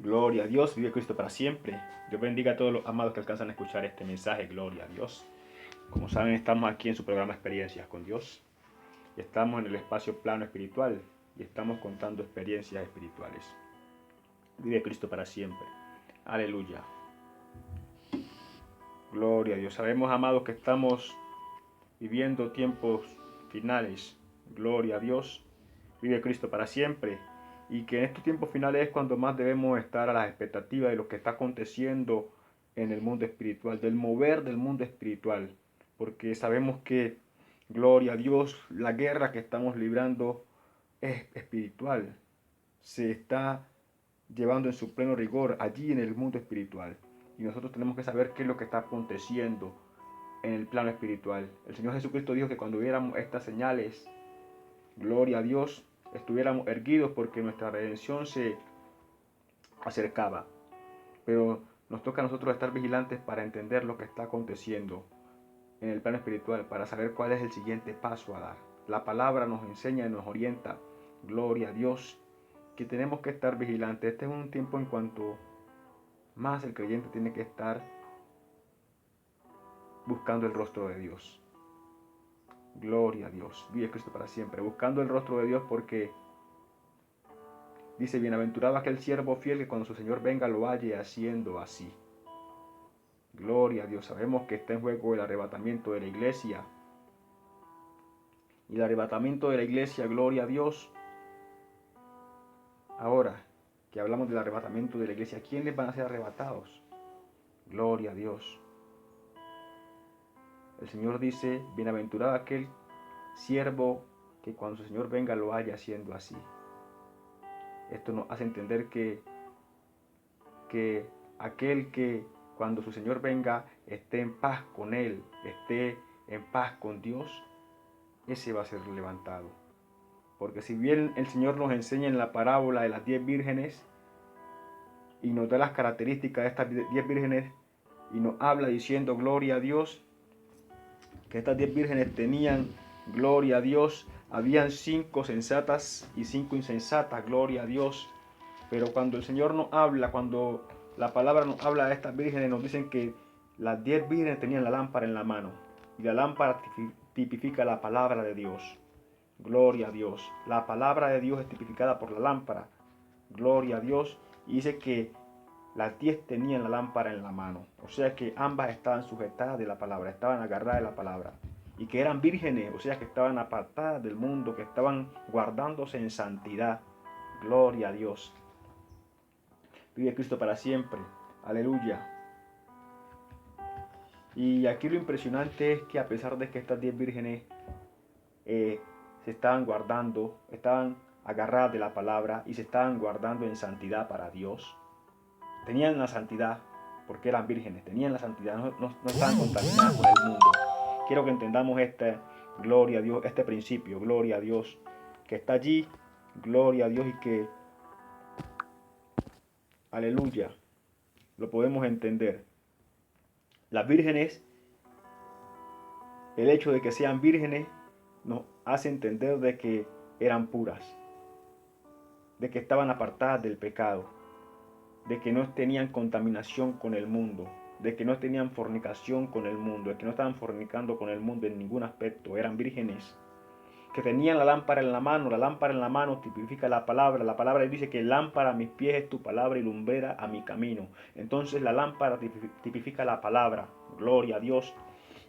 Gloria a Dios, vive Cristo para siempre. Dios bendiga a todos los amados que alcanzan a escuchar este mensaje. Gloria a Dios. Como saben, estamos aquí en su programa Experiencias con Dios. Y estamos en el espacio plano espiritual. Y estamos contando experiencias espirituales. Vive Cristo para siempre. Aleluya. Gloria a Dios. Sabemos, amados, que estamos viviendo tiempos finales. Gloria a Dios. Vive Cristo para siempre. Y que en estos tiempos finales es cuando más debemos estar a la expectativa de lo que está aconteciendo en el mundo espiritual, del mover del mundo espiritual. Porque sabemos que, gloria a Dios, la guerra que estamos librando es espiritual. Se está llevando en su pleno rigor allí en el mundo espiritual. Y nosotros tenemos que saber qué es lo que está aconteciendo en el plano espiritual. El Señor Jesucristo dijo que cuando viéramos estas señales, gloria a Dios, estuviéramos erguidos porque nuestra redención se acercaba. Pero nos toca a nosotros estar vigilantes para entender lo que está aconteciendo en el plano espiritual, para saber cuál es el siguiente paso a dar. La palabra nos enseña y nos orienta, gloria a Dios, que tenemos que estar vigilantes. Este es un tiempo en cuanto más el creyente tiene que estar buscando el rostro de Dios. Gloria a Dios, vive Cristo para siempre, buscando el rostro de Dios, porque dice: bienaventurado aquel siervo fiel que cuando su Señor venga lo halle haciendo así. Gloria a Dios. Sabemos que está en juego el arrebatamiento de la iglesia. Y el arrebatamiento de la iglesia, gloria a Dios. Ahora que hablamos del arrebatamiento de la iglesia, ¿quiénes van a ser arrebatados? Gloria a Dios. El Señor dice: bienaventurado aquel siervo que cuando su Señor venga lo haya haciendo así. Esto nos hace entender que aquel que cuando su Señor venga esté en paz con Él, esté en paz con Dios, ese va a ser levantado. Porque si bien el Señor nos enseña en la parábola de las 10 vírgenes y nos da las características de estas 10 vírgenes y nos habla diciendo, gloria a Dios, que estas 10 vírgenes tenían, gloria a Dios, habían 5 sensatas y 5 insensatas, gloria a Dios. Pero cuando el Señor nos habla, cuando la palabra nos habla de estas vírgenes, nos dicen que las 10 vírgenes tenían la lámpara en la mano. Y la lámpara tipifica la palabra de Dios. Gloria a Dios. La palabra de Dios es tipificada por la lámpara. Gloria a Dios. Y dice que las 10 tenían la lámpara en la mano. O sea que ambas estaban sujetadas de la palabra, estaban agarradas de la palabra. Y que eran vírgenes, o sea que estaban apartadas del mundo, que estaban guardándose en santidad. Gloria a Dios. Vive Cristo para siempre. Aleluya. Y aquí lo impresionante es que a pesar de que estas 10 vírgenes se estaban guardando, estaban agarradas de la palabra y se estaban guardando en santidad para Dios, tenían la santidad porque eran vírgenes, tenían la santidad, no estaban contaminadas con el mundo. Quiero que entendamos gloria a Dios, este principio, gloria a Dios, que está allí, gloria a Dios, y que, aleluya, lo podemos entender. Las vírgenes, el hecho de que sean vírgenes nos hace entender de que eran puras, de que estaban apartadas del pecado, de que no tenían contaminación con el mundo, de que no tenían fornicación con el mundo, de que no estaban fornicando con el mundo en ningún aspecto. Eran vírgenes que tenían la lámpara en la mano. La lámpara en la mano tipifica la palabra dice que lámpara a mis pies es tu palabra y lumbrera a mi camino. Entonces la lámpara tipifica la palabra, gloria a Dios.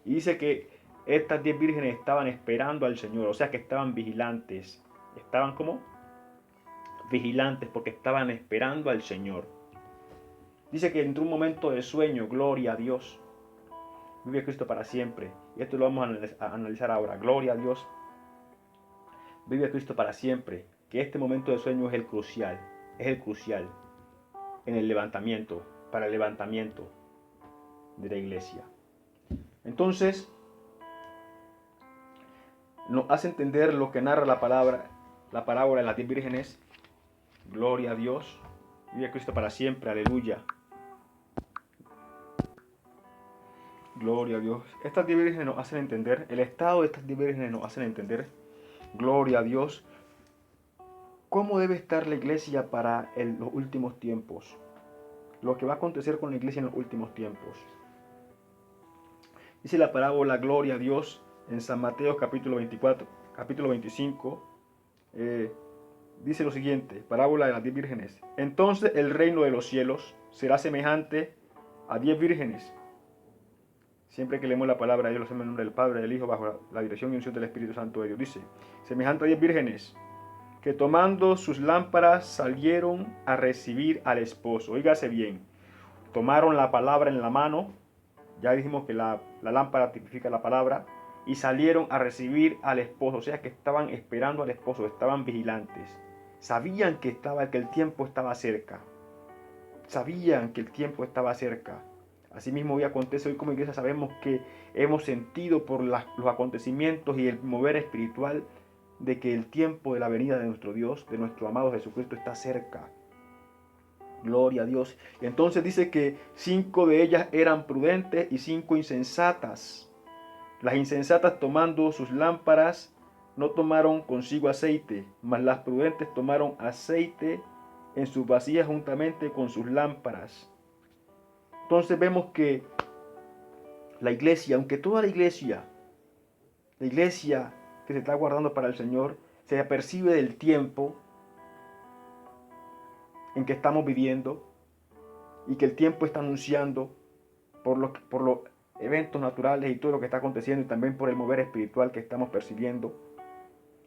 Y dice que estas 10 vírgenes estaban esperando al Señor, o sea que estaban vigilantes. Estaban como vigilantes porque estaban esperando al Señor. Dice que entró un momento de sueño, gloria a Dios. Vive Cristo para siempre. Y esto lo vamos a analizar ahora. Gloria a Dios. Vive Cristo para siempre. Que este momento de sueño es el crucial en el levantamiento, para el levantamiento de la iglesia. Entonces, nos hace entender lo que narra la parábola de las 10 vírgenes. Gloria a Dios. Vive Cristo para siempre. Aleluya. Gloria a Dios. Estas 10 vírgenes nos hacen entender, el estado de estas 10 vírgenes nos hacen entender, gloria a Dios, ¿Cómo debe estar la iglesia para los últimos tiempos? Lo que va a acontecer con la iglesia en los últimos tiempos. Dice la parábola Gloria a Dios en San Mateo capítulo 24, capítulo 25. Dice lo siguiente, parábola de las 10 vírgenes. Entonces el reino de los cielos será semejante a 10 vírgenes. Siempre que leemos la palabra, ellos lo hacemos en nombre del Padre, del Hijo, bajo la dirección y unción del Espíritu Santo de Dios. Dice, semejante a 10 vírgenes, que tomando sus lámparas salieron a recibir al esposo. Óigase bien, tomaron la palabra en la mano, ya dijimos que la lámpara tipifica la palabra, y salieron a recibir al esposo, o sea que estaban esperando al esposo, estaban vigilantes. Sabían que el tiempo estaba cerca. Sabían que el tiempo estaba cerca. Asimismo hoy acontece, hoy como iglesia sabemos que hemos sentido por los acontecimientos y el mover espiritual de que el tiempo de la venida de nuestro Dios, de nuestro amado Jesucristo, está cerca. Gloria a Dios. Y entonces dice que 5 de ellas eran prudentes y 5 insensatas. Las insensatas, tomando sus lámparas, no tomaron consigo aceite, mas las prudentes tomaron aceite en sus vasijas juntamente con sus lámparas. Entonces vemos que la iglesia, aunque toda la iglesia que se está guardando para el Señor, se apercibe del tiempo en que estamos viviendo y que el tiempo está anunciando por los eventos naturales y todo lo que está aconteciendo y también por el mover espiritual que estamos percibiendo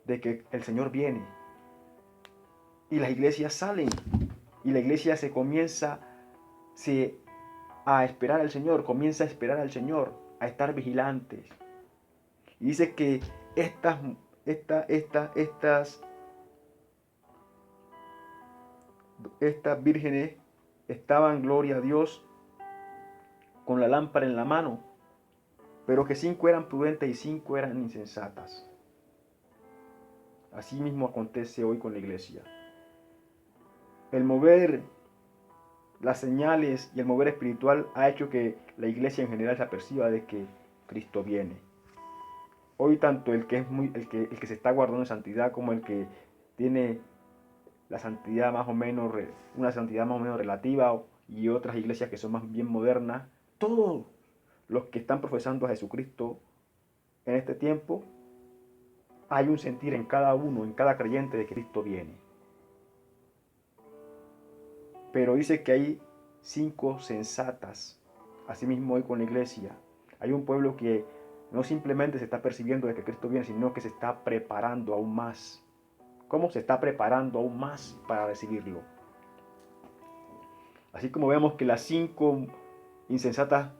de que el Señor viene. Y las iglesias salen y la iglesia se comienza a esperar al Señor, comienza a esperar al Señor, a estar vigilantes. Y dice que estas vírgenes estaban, gloria a Dios, con la lámpara en la mano, pero que 5 eran prudentes y 5 eran insensatas. Así mismo acontece hoy con la iglesia. El mover, las señales y el mover espiritual ha hecho que la iglesia en general se aperciba de que Cristo viene. Hoy tanto el que se está guardando en santidad como el que tiene la santidad más o menos, una santidad más o menos relativa, y otras iglesias que son más bien modernas, todos los que están profesando a Jesucristo en este tiempo, hay un sentir en cada uno, en cada creyente, de que Cristo viene. Pero dice que hay 5 sensatas. Asimismo hoy con la iglesia hay un pueblo que no simplemente se está percibiendo de que Cristo viene, sino que se está preparando aún más. ¿Cómo se está preparando aún más para recibirlo? Así como vemos que las 5 insensatas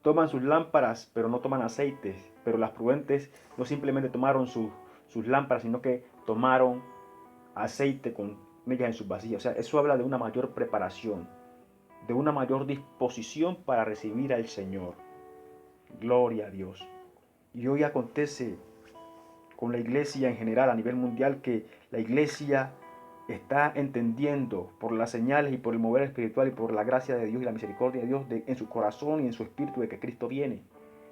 toman sus lámparas, pero no toman aceite. Pero las prudentes no simplemente tomaron sus lámparas, sino que tomaron aceite con ellas en sus vasijas. O sea, eso habla de una mayor preparación, de una mayor disposición para recibir al Señor. Gloria a Dios. Y hoy acontece con la iglesia en general a nivel mundial que la iglesia está entendiendo por las señales y por el mover espiritual y por la gracia de Dios y la misericordia de Dios en su corazón y en su espíritu de que Cristo viene.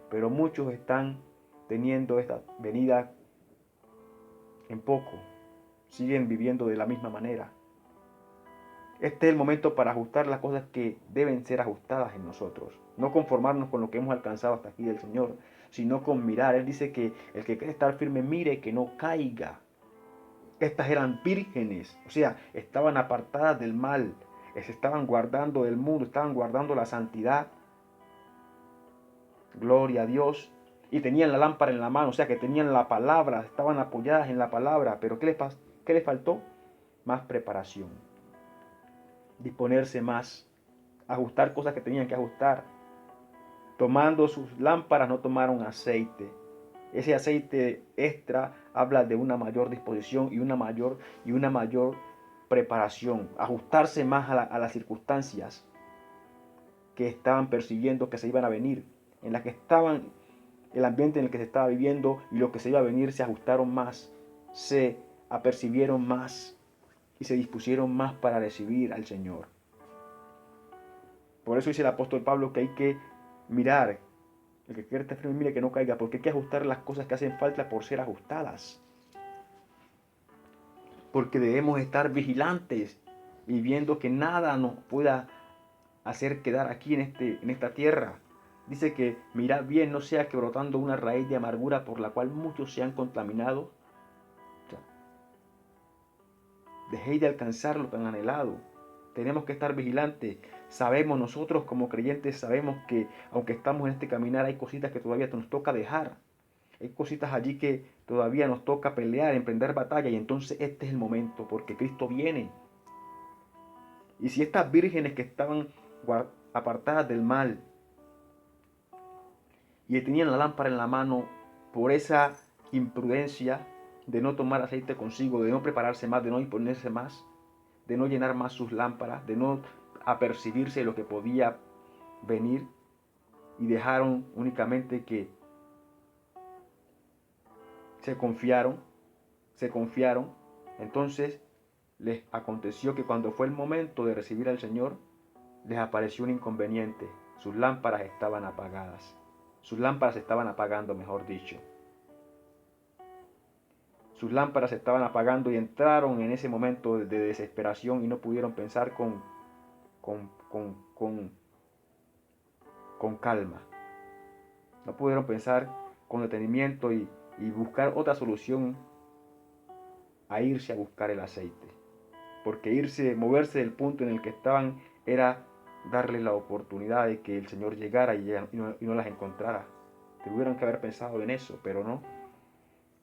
Pero muchos están teniendo esta venida en poco. Siguen viviendo de la misma manera. Este es el momento para ajustar las cosas que deben ser ajustadas en nosotros. No conformarnos con lo que hemos alcanzado hasta aquí del Señor, sino con mirar. Él dice que el que quiere estar firme, mire que no caiga. Estas eran vírgenes, o sea, estaban apartadas del mal, se estaban guardando del mundo, estaban guardando la santidad. Gloria a Dios. Y tenían la lámpara en la mano, o sea que tenían la palabra, estaban apoyadas en la palabra. Pero ¿qué les faltó? Más preparación. Disponerse más, ajustar cosas que tenían que ajustar. Tomando sus lámparas no tomaron aceite. Ese aceite extra habla de una mayor disposición y una mayor preparación. Ajustarse más a las circunstancias que estaban percibiendo que se iban a venir, en las que estaban, el ambiente en el que se estaba viviendo y lo que se iba a venir, se ajustaron más, se apercibieron más y se dispusieron más para recibir al Señor. Por eso dice el apóstol Pablo que hay que mirar, el que quiere estar firme, mire que no caiga, porque hay que ajustar las cosas que hacen falta por ser ajustadas. porque debemos estar vigilantes y viendo que nada nos pueda hacer quedar aquí en esta tierra. Dice que mirad bien, no sea que brotando una raíz de amargura por la cual muchos sean contaminados. O sea, dejéis de alcanzar lo tan anhelado. Tenemos que estar vigilantes. Sabemos nosotros como creyentes, sabemos que aunque estamos en este caminar hay cositas que todavía nos toca dejar. Hay cositas allí que todavía nos toca pelear, emprender batalla, y entonces este es el momento porque Cristo viene. Y si estas vírgenes que estaban apartadas del mal y tenían la lámpara en la mano por esa imprudencia de no tomar aceite consigo, de no prepararse más, de no imponerse más, de no llenar más sus lámparas, de no apercibirse de lo que podía venir, y dejaron únicamente que se confiaron, entonces les aconteció que cuando fue el momento de recibir al Señor, les apareció un inconveniente. Sus lámparas estaban apagadas. Sus lámparas estaban apagando, mejor dicho. Sus lámparas se estaban apagando y entraron en ese momento de desesperación y no pudieron pensar con calma. No pudieron pensar con detenimiento y buscar otra solución a irse a buscar el aceite. Porque moverse del punto en el que estaban era darle la oportunidad de que el Señor llegara y no las encontrara. Tuvieron que haber pensado en eso, pero no.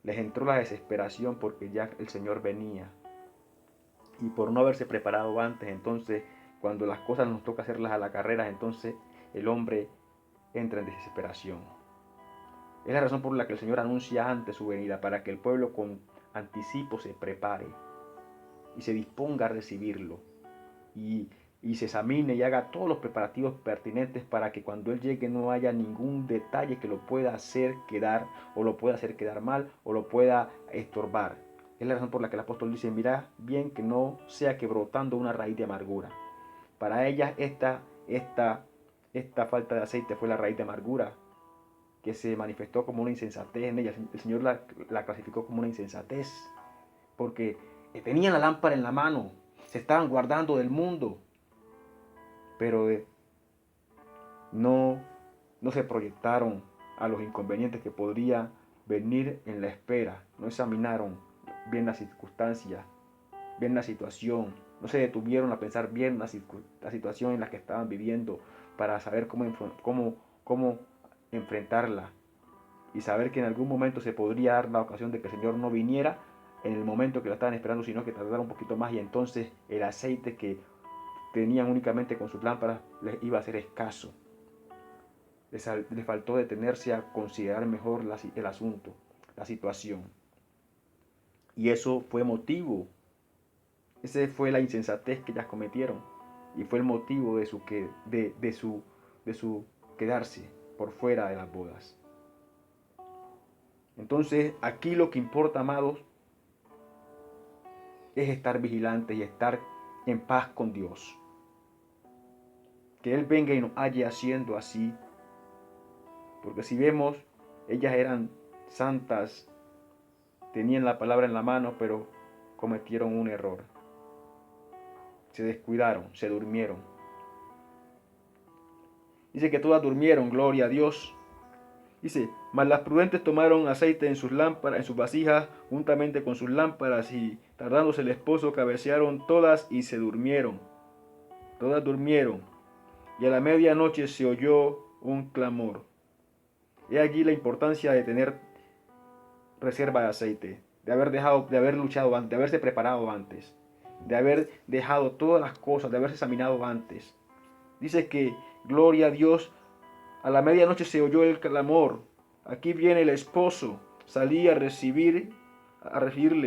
Les entró la desesperación porque ya el Señor venía. Y por no haberse preparado antes, entonces, cuando las cosas nos toca hacerlas a la carrera, entonces el hombre entra en desesperación. Es la razón por la que el Señor anuncia antes su venida, para que el pueblo con anticipo se prepare y se disponga a recibirlo. Y se examine y haga todos los preparativos pertinentes para que cuando Él llegue no haya ningún detalle que lo pueda hacer quedar, o lo pueda hacer quedar mal, o lo pueda estorbar. Es la razón por la que el apóstol dice: mirad bien que no sea que brotando una raíz de amargura. Para ellas esta falta de aceite fue la raíz de amargura, que se manifestó como una insensatez en ellas. El Señor la clasificó como una insensatez, porque tenían la lámpara en la mano, se estaban guardando del mundo, pero no se proyectaron a los inconvenientes que podría venir en la espera, no examinaron bien las circunstancias, bien la situación, no se detuvieron a pensar bien la situación en la que estaban viviendo para saber cómo enfrentarla, y saber que en algún momento se podría dar la ocasión de que el Señor no viniera en el momento que lo estaban esperando, sino que tardara un poquito más, y entonces el aceite que tenían únicamente con sus lámparas les iba a ser escaso. Les faltó detenerse a considerar mejor el asunto, la situación. Y eso fue motivo, esa fue la insensatez que ellas cometieron, y fue el motivo de su quedarse por fuera de las bodas. Entonces, aquí lo que importa, amados, es estar vigilantes y estar en paz con Dios. Que Él venga y nos halle haciendo así. Porque si vemos, ellas eran santas, tenían la palabra en la mano, pero cometieron un error. Se descuidaron, se durmieron. Dice que todas durmieron, gloria a Dios. Dice: mas las prudentes tomaron aceite en sus lámparas, en sus vasijas, juntamente con sus lámparas, y tardándose el esposo, cabecearon todas y se durmieron. Todas durmieron. Y a la medianoche se oyó un clamor. He allí la importancia de tener reserva de aceite, de haber luchado antes, de haberse preparado antes, de haber dejado todas las cosas, de haberse examinado antes. Dice que, gloria a Dios, a la medianoche se oyó el clamor. Aquí viene el esposo. Salí a recibirle.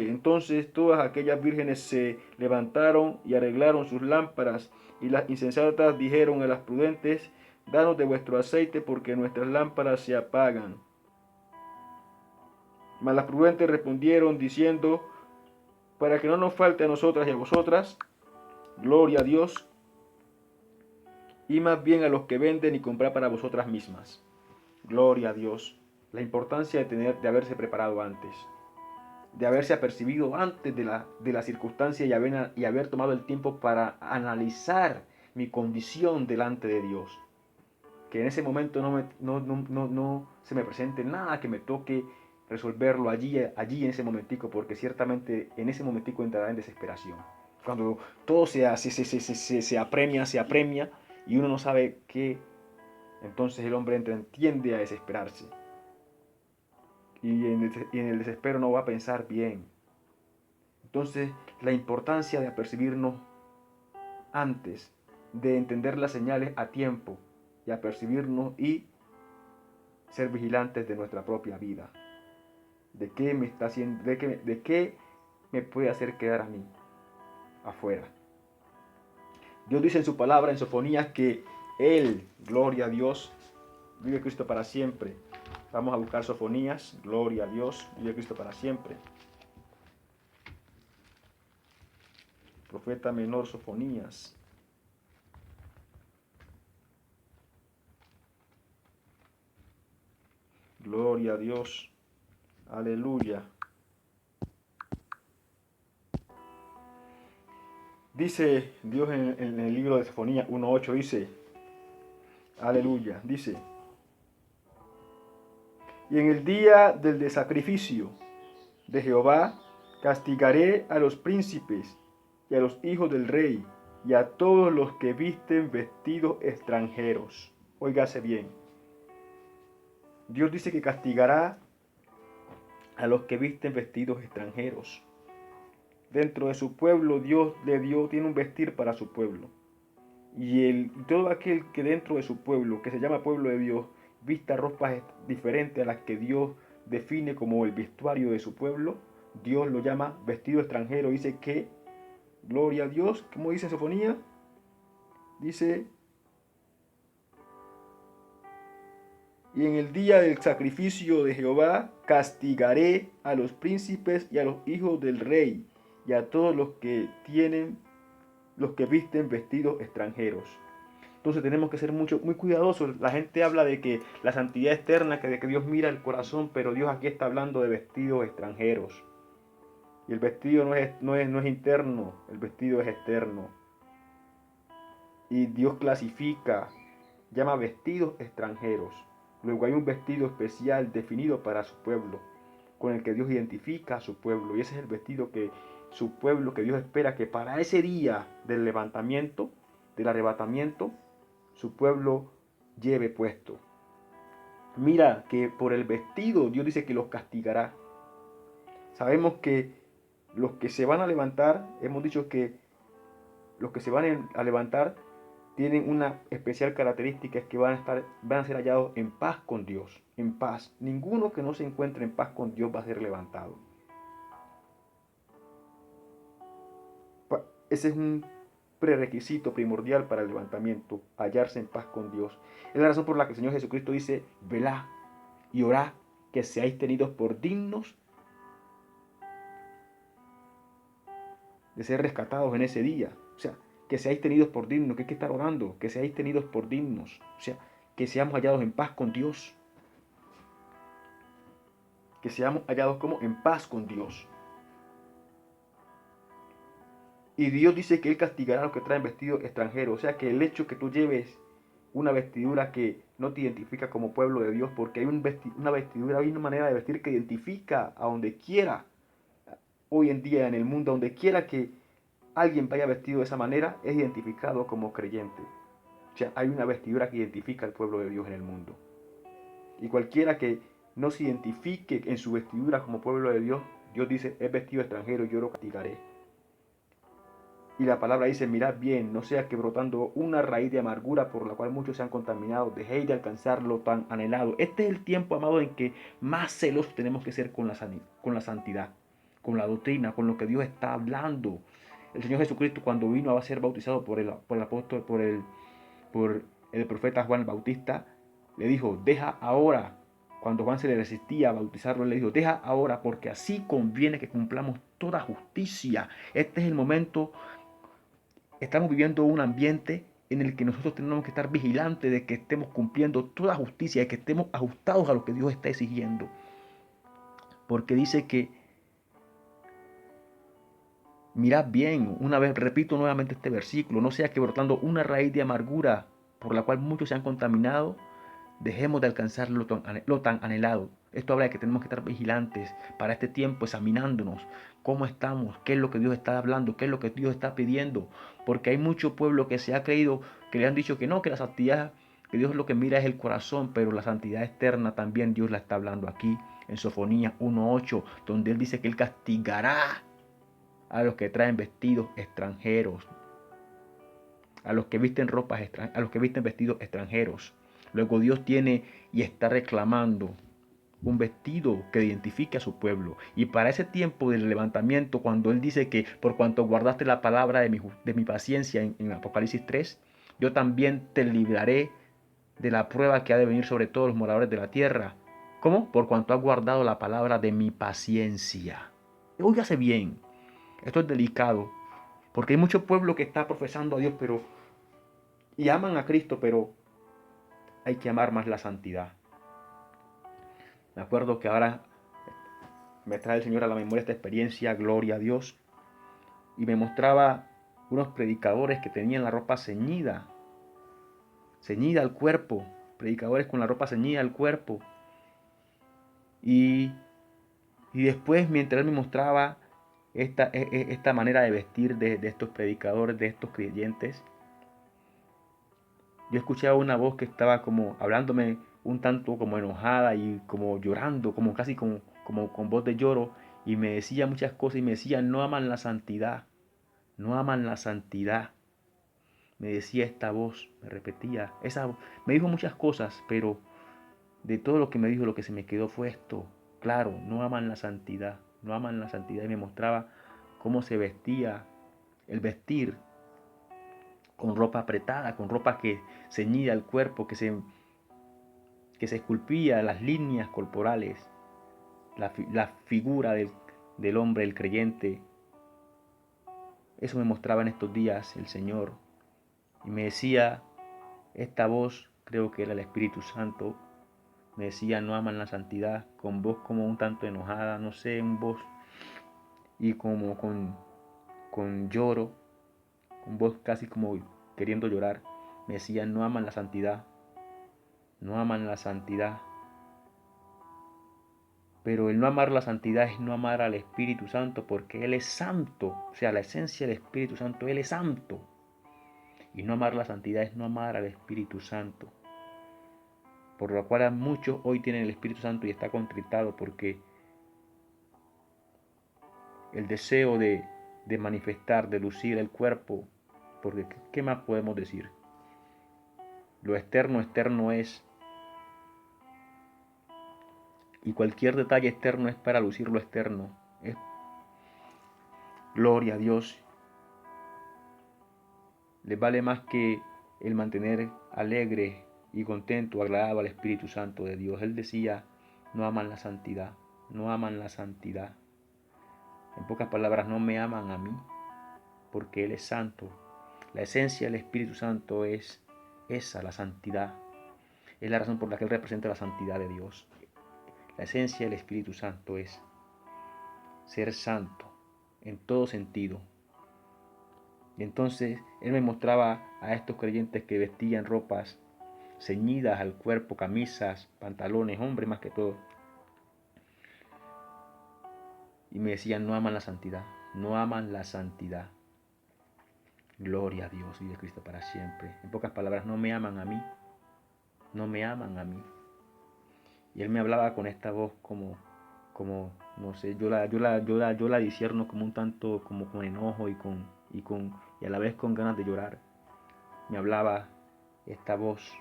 Entonces todas aquellas vírgenes se levantaron y arreglaron sus lámparas. Y las insensatas dijeron a las prudentes: danos de vuestro aceite, porque nuestras lámparas se apagan. Mas las prudentes respondieron diciendo: para que no nos falte a nosotras y a vosotras, gloria a Dios, y más bien a los que venden y comprar para vosotras mismas. Gloria a Dios. La importancia de haberse preparado antes. de haberse apercibido antes de la circunstancia y haber tomado el tiempo para analizar mi condición delante de Dios. Que en ese momento no se me presente nada que me toque resolverlo allí en ese momentico, porque ciertamente en ese momentico entrará en desesperación. Cuando todo se apremia y uno no sabe qué, entonces el hombre tiende a desesperarse. Y en el desespero no va a pensar bien. Entonces, la importancia de apercibirnos antes, de entender las señales a tiempo y apercibirnos y ser vigilantes de nuestra propia vida. ¿De qué me está haciendo, de qué me puede hacer quedar a mí afuera? Dios dice en su palabra, en Sofonías, que Él, gloria a Dios, vive Cristo para siempre. Vamos a buscar Sofonías, gloria a Dios, vive Cristo para siempre. Profeta menor Sofonías. Gloria a Dios. Aleluya. Dice Dios en el libro de Sofonías 1.8, dice, aleluya, dice, y en el día del sacrificio de Jehová castigaré a los príncipes y a los hijos del rey y a todos los que visten vestidos extranjeros. Óigase bien. Dios dice que castigará a los que visten vestidos extranjeros. Dentro de su pueblo Dios tiene un vestir para su pueblo. Y todo aquel que dentro de su pueblo, que se llama pueblo de Dios, vista ropas diferentes a las que Dios define como el vestuario de su pueblo, Dios lo llama vestido extranjero. Dice que, gloria a Dios, ¿cómo dice Sofonía? Dice, y en el día del sacrificio de Jehová castigaré a los príncipes y a los hijos del rey y a todos los que visten vestidos extranjeros. Entonces tenemos que ser muy cuidadosos. La gente habla de que la santidad externa, de que Dios mira el corazón, pero Dios aquí está hablando de vestidos extranjeros. Y el vestido no es interno, el vestido es externo. Y Dios clasifica, llama vestidos extranjeros. Luego hay un vestido especial definido para su pueblo, con el que Dios identifica a su pueblo. Y ese es el vestido que su pueblo, que Dios espera que para ese día del levantamiento, del arrebatamiento, su pueblo lleve puesto. Mira que por el vestido Dios dice que los castigará. Sabemos que los que se van a levantar, hemos dicho que los que se van a levantar tienen una especial característica, es que van a ser hallados en paz con Dios, en paz. Ninguno que no se encuentre en paz con Dios va a ser levantado. Ese es un prerequisito primordial para el levantamiento, hallarse en paz con Dios. Es la razón por la que el Señor Jesucristo dice, velad y orad que seáis tenidos por dignos de ser rescatados en ese día. O sea, que seáis tenidos por dignos, que hay que estar orando, que seáis tenidos por dignos. O sea, que seamos hallados en paz con Dios. Que seamos hallados como en paz con Dios. Y Dios dice que Él castigará a los que traen vestidos extranjeros. O sea, que el hecho que tú lleves una vestidura que no te identifica como pueblo de Dios, porque hay una vestidura, hay una manera de vestir que identifica a donde quiera, hoy en día en el mundo, donde quiera que alguien vaya vestido de esa manera, es identificado como creyente. O sea, hay una vestidura que identifica al pueblo de Dios en el mundo. Y cualquiera que no se identifique en su vestidura como pueblo de Dios, Dios dice, es vestido extranjero, yo lo castigaré. Y la palabra dice, mirad bien, no sea que brotando una raíz de amargura por la cual muchos se han contaminado, dejéis de alcanzar lo tan anhelado. Este es el tiempo, amado, en que más celosos tenemos que ser con la santidad, con la doctrina, con lo que Dios está hablando. El Señor Jesucristo, cuando vino a ser bautizado por el apóstol, por el profeta Juan el Bautista, le dijo, deja ahora. Cuando Juan se le resistía a bautizarlo, le dijo, deja ahora, porque así conviene que cumplamos toda justicia. Este es el momento. Estamos viviendo un ambiente en el que nosotros tenemos que estar vigilantes de que estemos cumpliendo toda justicia, de que estemos ajustados a lo que Dios está exigiendo. Porque dice que Mirad bien, una vez repito nuevamente este versículo, no sea que brotando una raíz de amargura por la cual muchos se han contaminado, dejemos de alcanzar lo tan anhelado. Esto habla de que tenemos que estar vigilantes para este tiempo, examinándonos cómo estamos, qué es lo que Dios está hablando, qué es lo que Dios está pidiendo. Porque hay mucho pueblo que se ha creído, que le han dicho que no, que la santidad, que Dios lo que mira es el corazón, pero la santidad externa también Dios la está hablando aquí en Sofonías 1:8, donde Él dice que Él castigará a los que traen vestidos extranjeros, a los que visten a los que visten vestidos extranjeros. Luego Dios tiene y está reclamando un vestido que identifique a su pueblo. Y para ese tiempo del levantamiento, cuando Él dice que por cuanto guardaste la palabra de mi paciencia en Apocalipsis 3, yo también te libraré de la prueba que ha de venir sobre todos los moradores de la tierra. ¿Cómo? Por cuanto has guardado la palabra de mi paciencia. Óigase bien, esto es delicado, porque hay mucho pueblo que está profesando a Dios, y aman a Cristo, pero hay que amar más la santidad. Me acuerdo que ahora me trae el Señor a la memoria esta experiencia, gloria a Dios, y me mostraba unos predicadores que tenían la ropa ceñida al cuerpo, predicadores con la ropa ceñida al cuerpo. Y, y después, mientras él me mostraba esta manera de vestir de estos predicadores, de estos creyentes, yo escuchaba una voz que estaba como hablándome un tanto como enojada y como llorando, como casi como con voz de lloro, y me decía muchas cosas y me decía, no aman la santidad, no aman la santidad. Me decía esta voz, me repetía, me dijo muchas cosas, pero de todo lo que me dijo, lo que se me quedó fue esto. Claro, no aman la santidad, no aman la santidad. Y me mostraba cómo se vestía, el vestir con ropa apretada, con ropa que ceñía el cuerpo, que se esculpía las líneas corporales, la figura del hombre, el creyente. Eso me mostraba en estos días el Señor. Y me decía, esta voz, creo que era el Espíritu Santo, me decía, no aman la santidad, con voz como un tanto enojada, no sé, en voz y como con lloro, con voz casi como queriendo llorar. Me decía, no aman la santidad, no aman la santidad. Pero el no amar la santidad es no amar al Espíritu Santo, porque Él es santo. O sea, la esencia del Espíritu Santo, Él es santo. Y no amar la santidad es no amar al Espíritu Santo. Por lo cual muchos hoy tienen el Espíritu Santo y está contritado porque el deseo de manifestar, de lucir el cuerpo, porque ¿qué más podemos decir? Lo externo es, y cualquier detalle externo es para lucir lo externo. Es gloria a Dios. Les vale más que el mantener alegre y contento, agradable al Espíritu Santo de Dios. Él decía, no aman la santidad, no aman la santidad. En pocas palabras, no me aman a mí, porque Él es santo. La esencia del Espíritu Santo es esa, la santidad. Es la razón por la que Él representa la santidad de Dios. La esencia del Espíritu Santo es ser santo en todo sentido. Y entonces Él me mostraba a estos creyentes que vestían ropas ceñidas al cuerpo, camisas, pantalones, hombres más que todo. Y me decían, no aman la santidad, no aman la santidad. Gloria a Dios y de Cristo para siempre. En pocas palabras, no me aman a mí, no me aman a mí. Y Él me hablaba con esta voz como no sé, yo la discierno como un tanto, como con enojo y a la vez con ganas de llorar. Me hablaba esta voz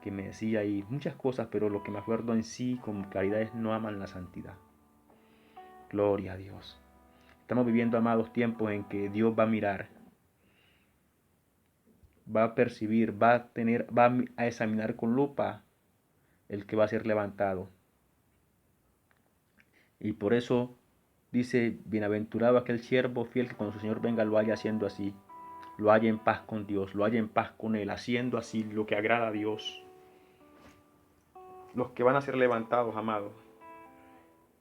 que me decía y muchas cosas, pero lo que me acuerdo en sí con claridad es no aman la santidad. Gloria a Dios. Estamos viviendo, amados, tiempos en que Dios va a mirar, va a percibir, va a examinar con lupa el que va a ser levantado. Y por eso dice, bienaventurado aquel siervo fiel que cuando su Señor venga lo haya haciendo así, lo haya en paz con Dios, lo haya en paz con Él, haciendo así lo que agrada a Dios. Los que van a ser levantados, amados,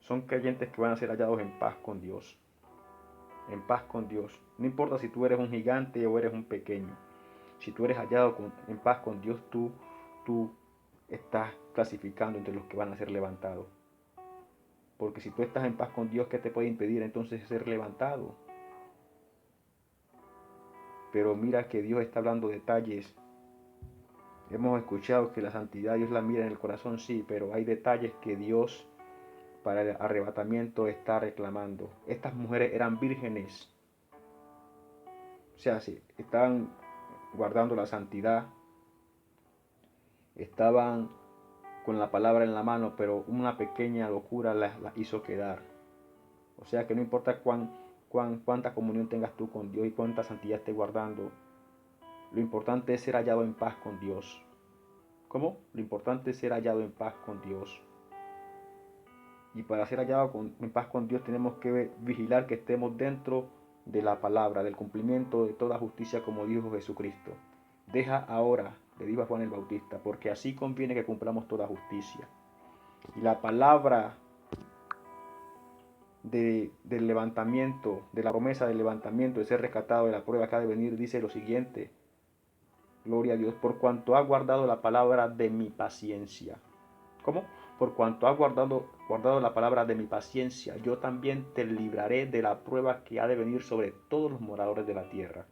son creyentes que van a ser hallados en paz con Dios. en paz con Dios. No importa si tú eres un gigante o eres un pequeño. Si tú eres hallado en paz con Dios, tú estás clasificando entre los que van a ser levantados. Porque si tú estás en paz con Dios, ¿qué te puede impedir entonces ser levantado? Pero mira que Dios está hablando detalles. Hemos escuchado que la santidad Dios la mira en el corazón, sí, pero hay detalles que Dios para el arrebatamiento está reclamando. Estas mujeres eran vírgenes, o sea, sí, estaban guardando la santidad, estaban con la palabra en la mano, pero una pequeña locura las hizo quedar. O sea que no importa cuánta comunión tengas tú con Dios y cuánta santidad estés guardando, lo importante es ser hallado en paz con Dios. ¿Cómo? Lo importante es ser hallado en paz con Dios. Y para ser hallado en paz con Dios tenemos que vigilar que estemos dentro de la palabra, del cumplimiento de toda justicia como dijo Jesucristo. Deja ahora, le dijo a Juan el Bautista, porque así conviene que cumplamos toda justicia. Y la palabra del levantamiento, de la promesa del levantamiento, de ser rescatado de la prueba que ha de venir, dice lo siguiente: gloria a Dios, por cuanto ha guardado la palabra de mi paciencia. ¿Cómo? Por cuanto has guardado la palabra de mi paciencia, yo también te libraré de la prueba que ha de venir sobre todos los moradores de la tierra.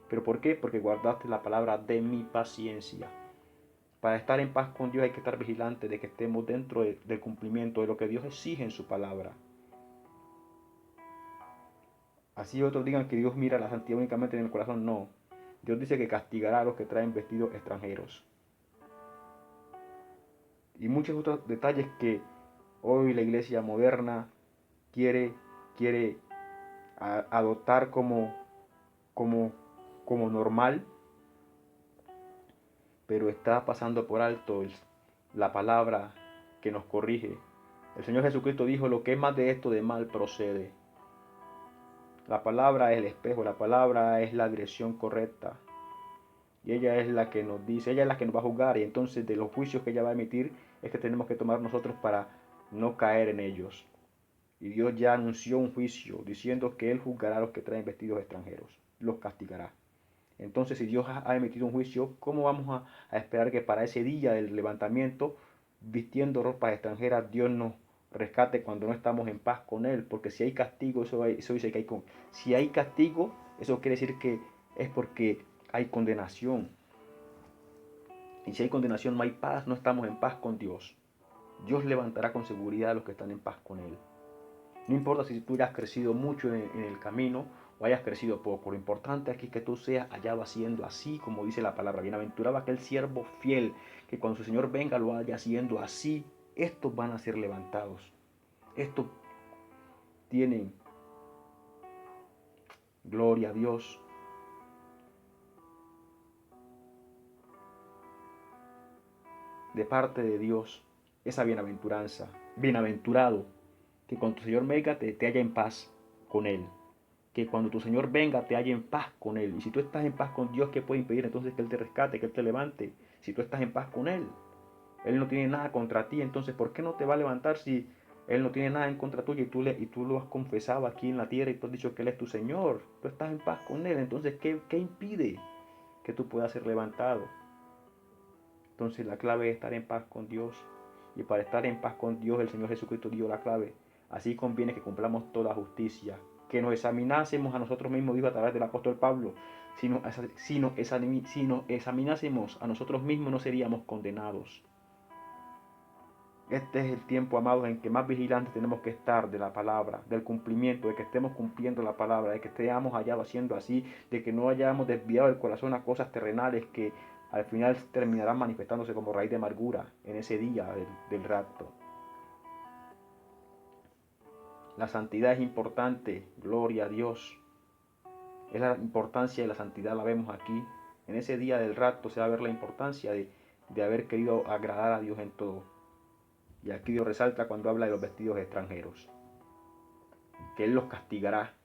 ¿Pero por qué? Porque guardaste la palabra de mi paciencia. Para estar en paz con Dios hay que estar vigilante de que estemos dentro del cumplimiento de lo que Dios exige en su palabra. Así otros digan que Dios mira la santidad únicamente en el corazón. No. Dios dice que castigará a los que traen vestidos extranjeros. Y muchos otros detalles que hoy la iglesia moderna quiere adoptar como, como normal, pero está pasando por alto la palabra que nos corrige. El Señor Jesucristo dijo: lo que es más de esto de mal procede. La palabra es el espejo, la palabra es la dirección correcta. Y ella es la que nos dice, ella es la que nos va a juzgar. Y entonces de los juicios que ella va a emitir es que tenemos que tomar nosotros para no caer en ellos. Y Dios ya anunció un juicio diciendo que Él juzgará a los que traen vestidos extranjeros, los castigará. Entonces, si Dios ha emitido un juicio, ¿cómo vamos a esperar que para ese día del levantamiento, vistiendo ropas extranjeras, Dios nos rescate cuando no estamos en paz con Él? Porque si hay castigo, eso dice que si hay castigo, eso quiere decir que es porque hay condenación. Y si hay condenación, no hay paz, no estamos en paz con Dios. Dios levantará con seguridad a los que están en paz con Él. No importa si tú hayas crecido mucho en el camino o hayas crecido poco. Lo importante aquí es que tú seas hallado haciendo así como dice la palabra. Bienaventurado aquel siervo fiel, que cuando su Señor venga lo haya haciendo así. Estos van a ser levantados. Estos tienen, gloria a Dios, de parte de Dios, esa bienaventuranza. Bienaventurado, que cuando tu Señor venga te haya en paz con Él. Que cuando tu Señor venga te halle en paz con Él. Y si tú estás en paz con Dios, ¿qué puede impedir entonces que Él te rescate, que Él te levante? Si tú estás en paz con Él, Él no tiene nada contra ti, entonces ¿por qué no te va a levantar si Él no tiene nada en contra tuya y tú lo has confesado aquí en la tierra y tú has dicho que Él es tu Señor? Tú estás en paz con Él, entonces ¿qué impide que tú puedas ser levantado? Entonces la clave es estar en paz con Dios. Y para estar en paz con Dios, el Señor Jesucristo dio la clave. Así conviene que cumplamos toda justicia, que nos examinásemos a nosotros mismos, dijo a través del apóstol Pablo. Si nos examinásemos a nosotros mismos, no seríamos condenados. Este es el tiempo, amados, en que más vigilantes tenemos que estar de la palabra, del cumplimiento, de que estemos cumpliendo la palabra, de que estemos hallado haciendo así, de que no hayamos desviado el corazón a cosas terrenales que al final terminarán manifestándose como raíz de amargura en ese día del rapto. La santidad es importante, gloria a Dios. Es la importancia de la santidad, la vemos aquí. En ese día del rapto se va a ver la importancia de haber querido agradar a Dios en todo. Y aquí Dios resalta cuando habla de los vestidos extranjeros, que Él los castigará.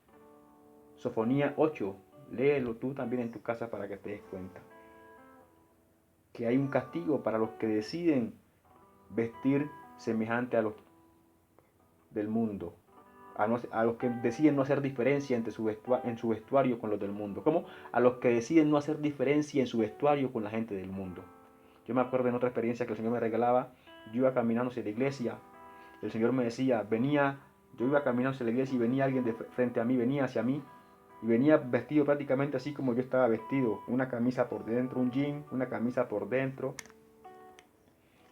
Sofonía 8, léelo tú también en tu casa para que te des cuenta. Que hay un castigo para los que deciden vestir semejante a los del mundo, a los que deciden no hacer diferencia en su vestuario con los del mundo, como a los que deciden no hacer diferencia en su vestuario con la gente del mundo. Yo me acuerdo en otra experiencia que el Señor me regalaba, yo iba caminando hacia la iglesia, el Señor me decía, yo iba caminando hacia la iglesia y venía alguien de frente a mí, venía hacia mí, y venía vestido prácticamente así como yo estaba vestido, una camisa por dentro, un jean, una camisa por dentro,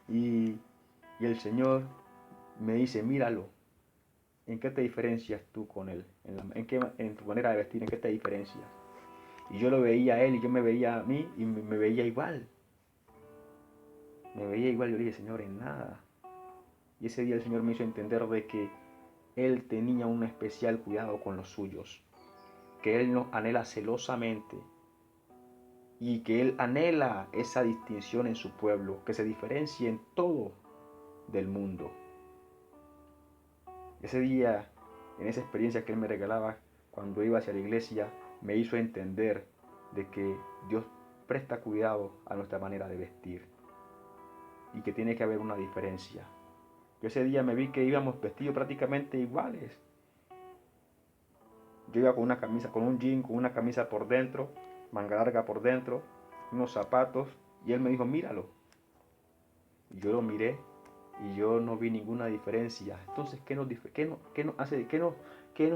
y el Señor me dice, míralo, ¿en qué te diferencias tú con él? En tu manera de vestir, ¿en qué te diferencias? Y yo lo veía a él y yo me veía a mí y me veía igual. Me veía igual, yo le dije, Señor, en nada. Y ese día el Señor me hizo entender de que Él tenía un especial cuidado con los suyos, que Él nos anhela celosamente y que Él anhela esa distinción en su pueblo, que se diferencie en todo del mundo. Ese día, en esa experiencia que Él me regalaba cuando iba hacia la iglesia, me hizo entender de que Dios presta cuidado a nuestra manera de vestir y que tiene que haber una diferencia. Yo ese día me vi que íbamos vestidos prácticamente iguales. Yo iba con una camisa, con un jean, con una camisa por dentro, manga larga por dentro, unos zapatos, y él me dijo, míralo. Y yo lo miré y yo no vi ninguna diferencia. Entonces, ¿qué nos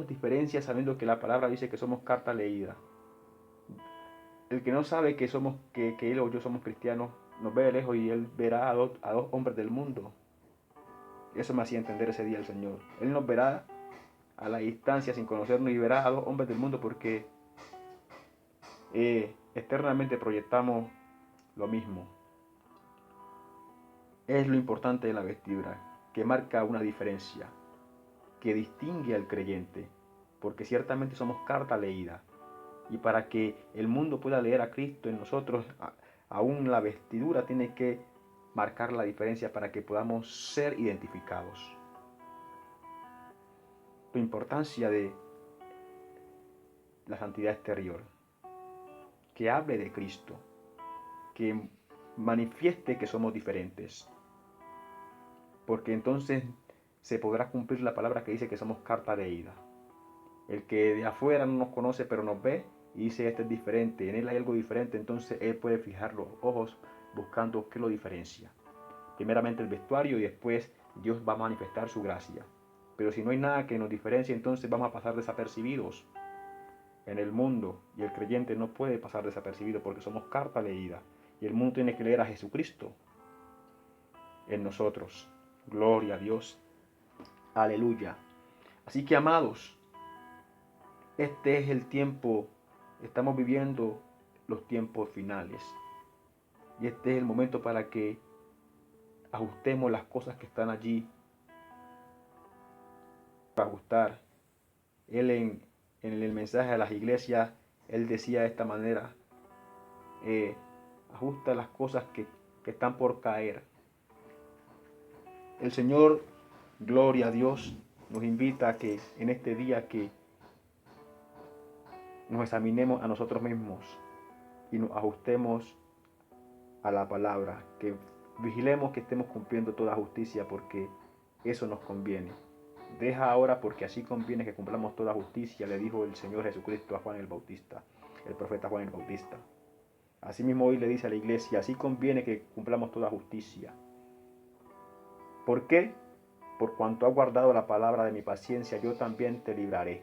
diferencia sabiendo que la palabra dice que somos carta leída? El que no sabe que él o yo somos cristianos, nos ve de lejos y él verá a dos hombres del mundo. Eso me hacía entender ese día el Señor. Él nos verá a la distancia sin conocernos y verá a dos hombres del mundo porque externamente proyectamos lo mismo. Es lo importante de la vestidura, que marca una diferencia, que distingue al creyente, porque ciertamente somos carta leída. Y para que el mundo pueda leer a Cristo en nosotros, aún la vestidura tiene que marcar la diferencia para que podamos ser identificados. La importancia de la santidad exterior, que hable de Cristo, que manifieste que somos diferentes, porque entonces se podrá cumplir la palabra que dice que somos carta leída. El que de afuera no nos conoce pero nos ve y dice este es diferente, en él hay algo diferente, entonces él puede fijar los ojos buscando qué lo diferencia. Primeramente el vestuario y después Dios va a manifestar su gracia. Pero si no hay nada que nos diferencie, entonces vamos a pasar desapercibidos en el mundo, y el creyente no puede pasar desapercibido porque somos carta leída y el mundo tiene que leer a Jesucristo en nosotros. Gloria a Dios. Aleluya. Así que, amados, este es el tiempo, estamos viviendo los tiempos finales y este es el momento para que ajustemos las cosas que están allí para ajustar. Él en el mensaje a las iglesias, él decía de esta manera, ajusta las cosas que están por caer. El Señor, gloria a Dios, nos invita a que en este día que nos examinemos a nosotros mismos y nos ajustemos a la palabra, que vigilemos que estemos cumpliendo toda justicia porque eso nos conviene. Deja ahora porque así conviene que cumplamos toda justicia, le dijo el Señor Jesucristo a Juan el Bautista, el profeta Juan el Bautista. Asimismo hoy le dice a la iglesia, así conviene que cumplamos toda justicia. ¿Por qué? Por cuanto has guardado la palabra de mi paciencia, yo también te libraré.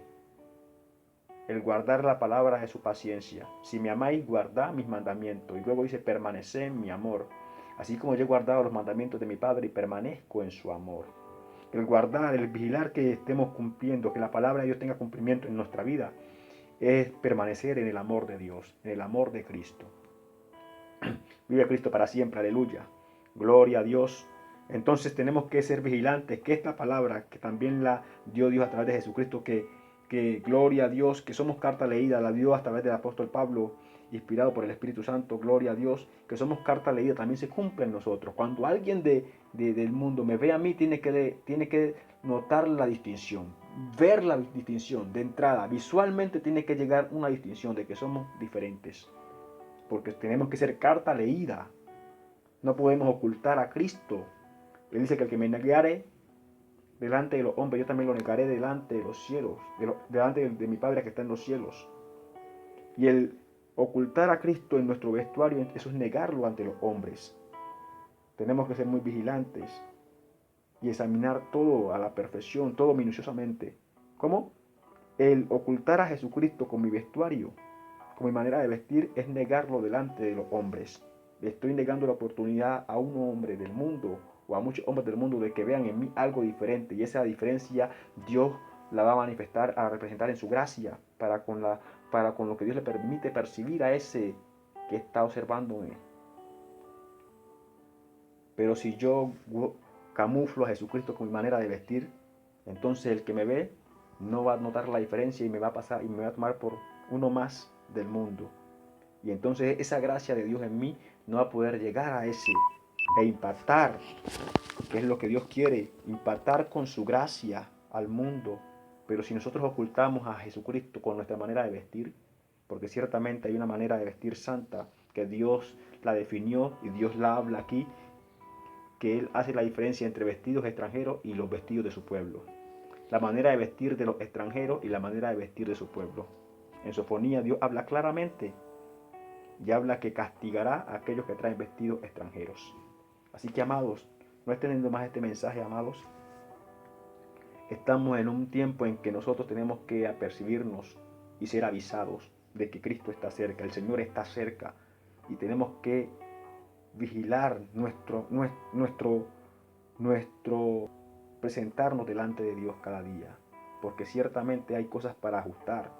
El guardar la palabra es su paciencia. Si me amáis, guardad mis mandamientos. Y luego dice, permaneced en mi amor. Así como yo he guardado los mandamientos de mi Padre y permanezco en su amor. El guardar, el vigilar que estemos cumpliendo, que la palabra de Dios tenga cumplimiento en nuestra vida, es permanecer en el amor de Dios, en el amor de Cristo. Vive Cristo para siempre, aleluya. Gloria a Dios. Entonces tenemos que ser vigilantes, que esta palabra, que también la dio Dios a través de Jesucristo, que gloria a Dios, que somos carta leída, la dio a través del apóstol Pablo, inspirado por el Espíritu Santo, gloria a Dios, que somos carta leída, también se cumple en nosotros. Cuando alguien del mundo me ve a mí, tiene que notar la distinción, ver la distinción de entrada, visualmente tiene que llegar una distinción de que somos diferentes, porque tenemos que ser carta leída, no podemos ocultar a Cristo. Él dice que el que me negare, delante de los hombres, yo también lo negaré delante de los cielos, delante de mi Padre que está en los cielos. Y el ocultar a Cristo en nuestro vestuario, eso es negarlo ante los hombres. Tenemos que ser muy vigilantes y examinar todo a la perfección, todo minuciosamente. ¿Cómo? El ocultar a Jesucristo con mi vestuario, con mi manera de vestir, es negarlo delante de los hombres. Le estoy negando la oportunidad a un hombre del mundo o a muchos hombres del mundo de que vean en mí algo diferente, y esa diferencia Dios la va a manifestar, a representar en su gracia para con lo que Dios le permite percibir a ese que está observándome. Pero si yo camuflo a Jesucristo con mi manera de vestir, entonces el que me ve no va a notar la diferencia y me va a pasar y me va a tomar por uno más del mundo. Y entonces esa gracia de Dios en mí no va a poder llegar a ese e impactar, que es lo que Dios quiere, impactar con su gracia al mundo. Pero si nosotros ocultamos a Jesucristo con nuestra manera de vestir, porque ciertamente hay una manera de vestir santa que Dios la definió y Dios la habla aquí, que Él hace la diferencia entre vestidos extranjeros y los vestidos de su pueblo. La manera de vestir de los extranjeros y la manera de vestir de su pueblo. En Sofonía Dios habla claramente y habla que castigará a aquellos que traen vestidos extranjeros. Así que, amados, no extendiendo más este mensaje, amados, estamos en un tiempo en que nosotros tenemos que apercibirnos y ser avisados de que Cristo está cerca, el Señor está cerca, y tenemos que vigilar nuestro presentarnos delante de Dios cada día, porque ciertamente hay cosas para ajustar,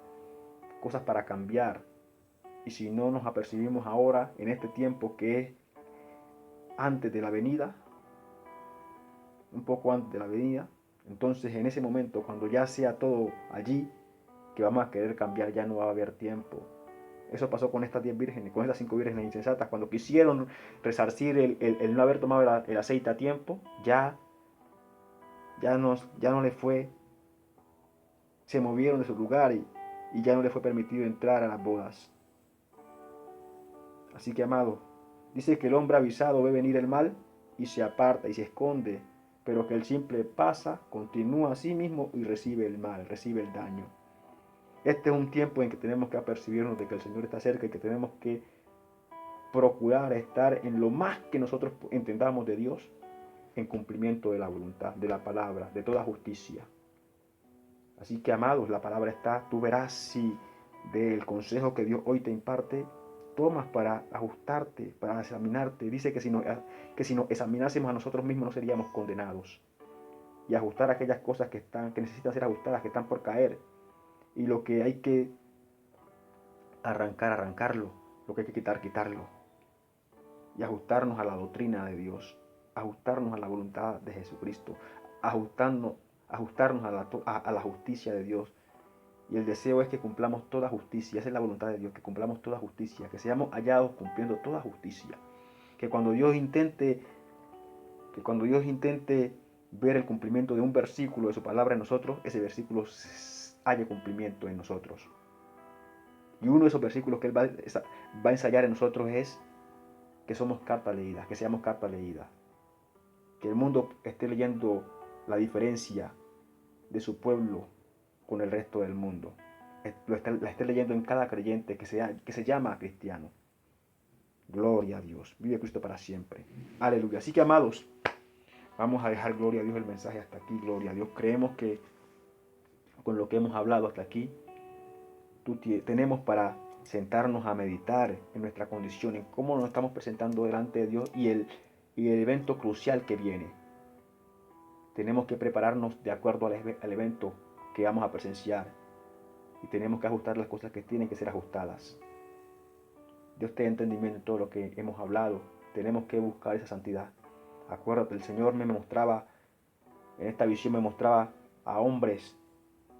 cosas para cambiar, y si no nos apercibimos ahora, en este tiempo que es antes de la venida, un poco antes de la venida, entonces en ese momento, cuando ya sea todo allí, que vamos a querer cambiar, ya no va a haber tiempo. Eso pasó con estas 10 vírgenes, con estas 5 vírgenes insensatas, cuando quisieron resarcir el no haber tomado el aceite a tiempo, ya no les fue, se movieron de su lugar y ya no les fue permitido entrar a las bodas. Así que, amado, dice que el hombre avisado ve venir el mal y se aparta y se esconde, pero que el simple pasa, continúa a sí mismo y recibe el mal, recibe el daño. Este es un tiempo en que tenemos que apercibirnos de que el Señor está cerca y que tenemos que procurar estar en lo más que nosotros entendamos de Dios, en cumplimiento de la voluntad, de la palabra, de toda justicia. Así que, amados, la palabra está, tú verás si del consejo que Dios hoy te imparte, tomas para ajustarte, para examinarte. Dice que si nos examinásemos a nosotros mismos no seríamos condenados. Y ajustar aquellas cosas que necesitan ser ajustadas, que están por caer. Y lo que hay que arrancarlo. Lo que hay que quitarlo. Y ajustarnos a la doctrina de Dios. Ajustarnos a la voluntad de Jesucristo. Ajustarnos a la justicia de Dios. Y el deseo es que cumplamos toda justicia. Esa es la voluntad de Dios, que cumplamos toda justicia. Que seamos hallados cumpliendo toda justicia. Que cuando Dios intente ver el cumplimiento de un versículo de su palabra en nosotros, ese versículo haya cumplimiento en nosotros. Y uno de esos versículos que Él va a ensayar en nosotros es que somos carta leída, que seamos carta leída. Que el mundo esté leyendo la diferencia de su pueblo con el resto del mundo. La esté leyendo en cada creyente que se llama cristiano. Gloria a Dios. Vive Cristo para siempre. Aleluya. Así que, amados, vamos a dejar, gloria a Dios, el mensaje hasta aquí. Gloria a Dios. Creemos que con lo que hemos hablado hasta aquí, tenemos para sentarnos a meditar en nuestra condición, en cómo nos estamos presentando delante de Dios y el evento crucial que viene. Tenemos que prepararnos de acuerdo al evento que vamos a presenciar y tenemos que ajustar las cosas que tienen que ser ajustadas. Dios te dé entendimiento en todo lo que hemos hablado. Tenemos que buscar esa santidad. Acuérdate, el Señor en esta visión me mostraba a hombres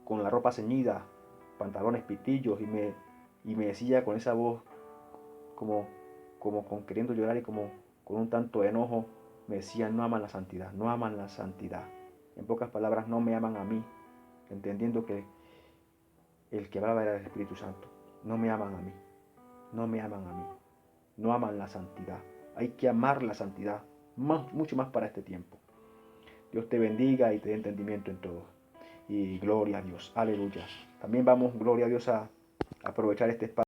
con la ropa ceñida, pantalones pitillos, y me decía con esa voz como con queriendo llorar y como con un tanto de enojo, me decía: no aman la santidad, no aman la santidad. En pocas palabras, no me aman a mí, entendiendo que el que hablaba era el Espíritu Santo. No me aman a mí, no me aman a mí, no aman la santidad. Hay que amar la santidad, mucho más para este tiempo. Dios te bendiga y te dé entendimiento en todo. Y gloria a Dios. Aleluya. También vamos, gloria a Dios, a aprovechar este espacio.